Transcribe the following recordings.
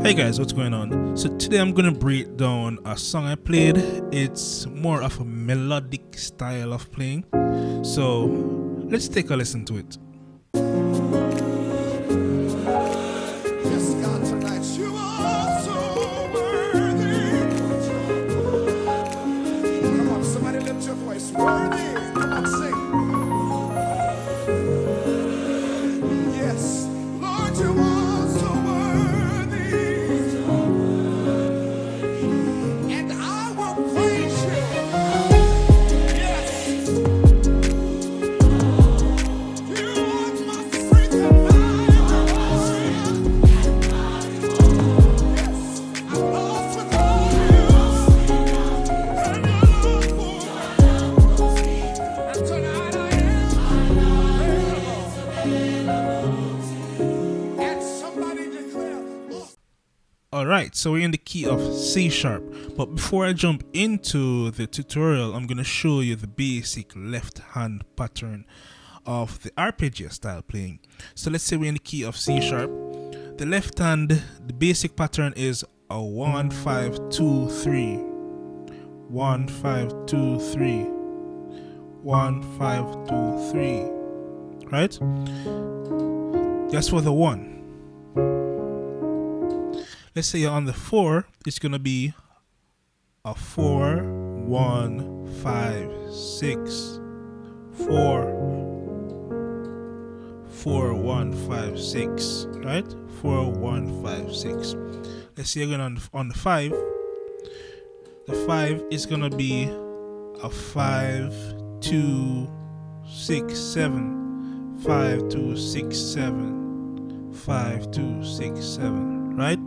Hey guys, what's going on? So today I'm gonna break down a song I played. It's more of a melodic style of playing. So let's take a listen to it. Yes, God, tonight you are so worthy. Come on, somebody lift your voice. Worthy. Come on, sing. Yes, Lord, you are so worthy. And I will praise you. Yes. You are my strength and my yes, I'm lost without you. And your love for me. And tonight I am. And somebody declare, oh. Alright, so we're in the key of C sharp. But before I jump into the tutorial, I'm gonna show you the basic left hand pattern of the arpeggio style playing. So let's say we're in the key of C sharp. The left hand, the basic pattern is a 1 5 2 3 1 5 2 3 1 5 2 3, right? That's for the 1. Let's say you're on the 4, it's gonna be a 4 1 5 6 4 4 1 5 6, right? 4 1 5 6. Let's say you're going on the 5. The 5 is gonna be a 5 2 6 7 5 2 6 7 5 2 6 7, right?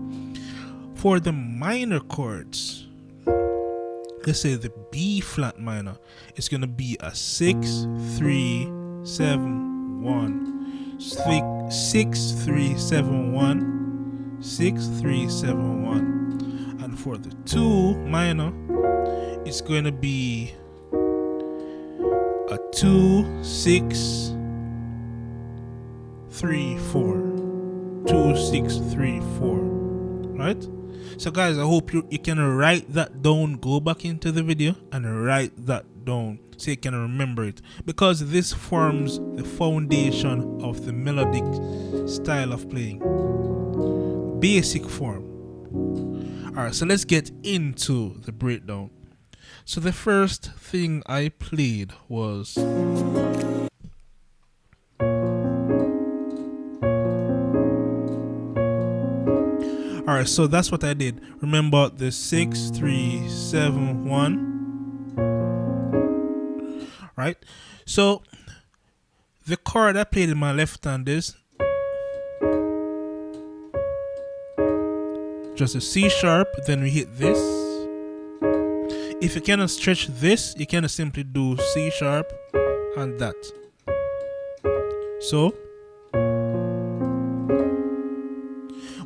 For the minor chords, let's say the B flat minor, it's gonna be a 6 3 7 1 6 3 7 1 6 3 7 1. And for the 2 minor, it's going to be a 2 6 3 4 2 6 3 4, right? So guys, I hope you can write that down, go back into the video and write that down so you can remember it, because this forms the foundation of the melodic style of playing, basic form. Alright, so let's get into the breakdown. So the first thing I played was alright, so that's what I did. Remember the 6 3 7 1, right? So the chord I played in my left hand is just a C sharp, then we hit this. If you cannot stretch this, you can simply do C sharp and that. So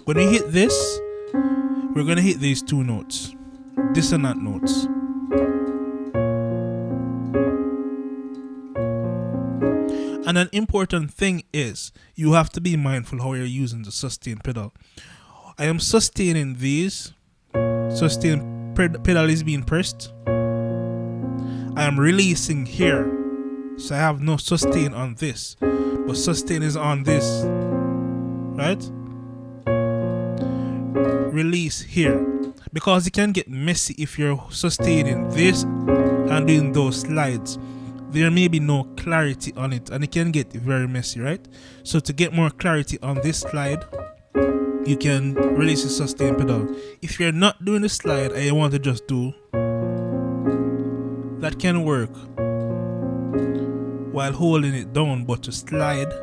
when we hit this, we're gonna hit these two notes, dissonant notes. And an important thing is you have to be mindful how you're using the sustain pedal. I am sustaining these. Sustain pedal is being pressed. I am releasing here, so I have no sustain on this, but sustain is on this, right? Release here, because it can get messy if you're sustaining this and doing those slides. There may be no clarity on it and it can get very messy, right? So to get more clarity on this slide, you can release the sustain pedal. If you're not doing the slide and you want to just do, that can work while holding it down, but to slide,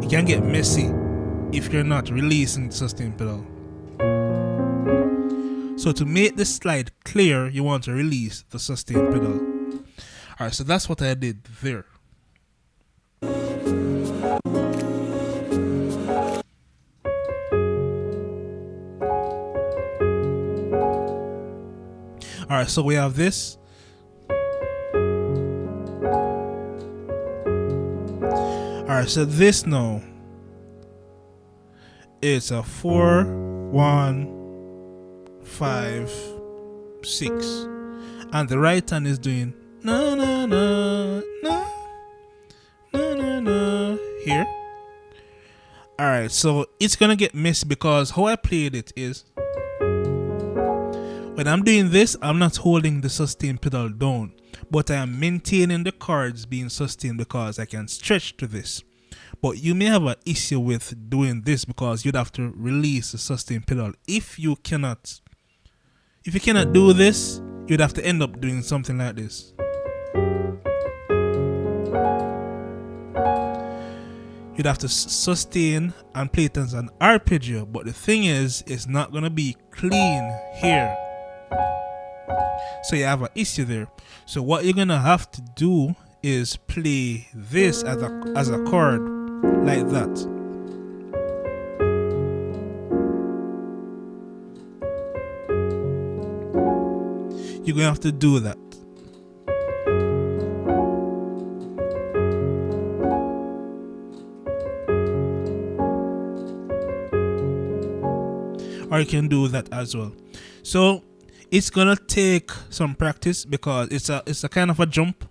it can get messy if you're not releasing the sustain pedal. So to make the slide clear, you want to release the sustain pedal. Alright, so that's what I did there. Alright, so we have this. Alright, so this now it's a 4 1 5 6, and the right hand is doing na na na na na na na here. Alright, so it's gonna get messy because how I played it is when I'm doing this, I'm not holding the sustain pedal down, but I am maintaining the chords being sustained because I can stretch to this. But you may have an issue with doing this because you'd have to release the sustain pedal. If you cannot do this, you'd have to end up doing something like this. You'd have to sustain and play it as an arpeggio, but the thing is, it's not gonna be clean here. So you have an issue there. So what you're gonna have to do is play this as a chord like that. You're gonna have to do that. Or you can do that as well. So it's gonna take some practice because it's a kind of a jump.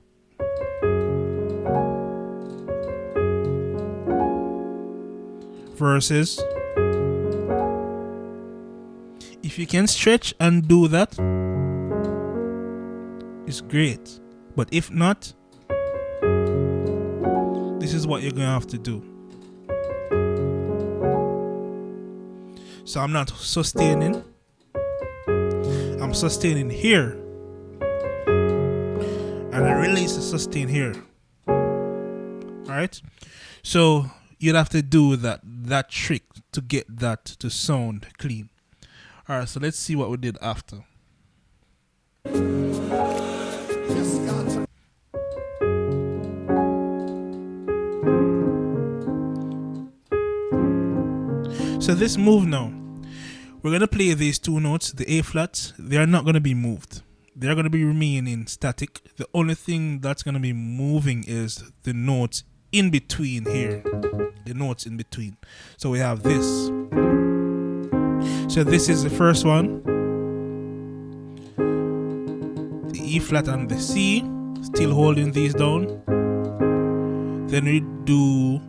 Versus if you can stretch and do that, it's great. But if not, this is what you're gonna have to do. So I'm not sustaining. I'm sustaining here. And I release the sustain here. Alright? So you'd have to do that trick to get that to sound clean. Alright, so let's see what we did after. So this move now, we're going to play these two notes, the A flat. They are not going to be moved. They're going to be remaining static. The only thing that's going to be moving is the notes in between here. The notes in between. So we have this. So this is the first one. The E flat and the C. Still holding these down. Then we do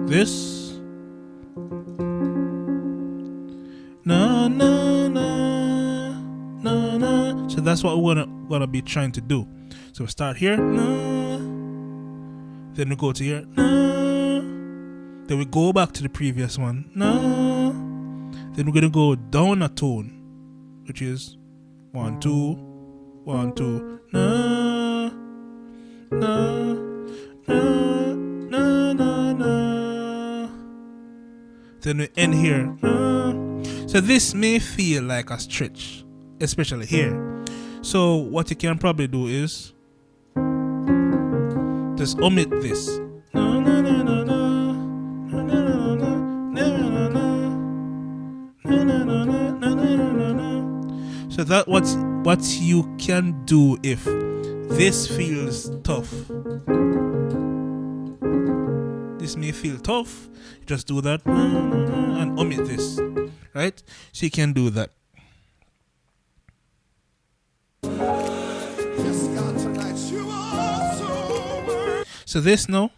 this. Na na na na na. So that's what we're gonna be trying to do. So we start here, na. Then we go to here, na. Then we go back to the previous one, na. Then we're gonna go down a tone, which is 1 2 1 2 na na na na na na. Then we end here, na. So this may feel like a stretch, especially here. So what you can probably do is just omit this. So that's what you can do if this feels tough. This may feel tough. You just do that and omit this. Right? So you can do that. So this now,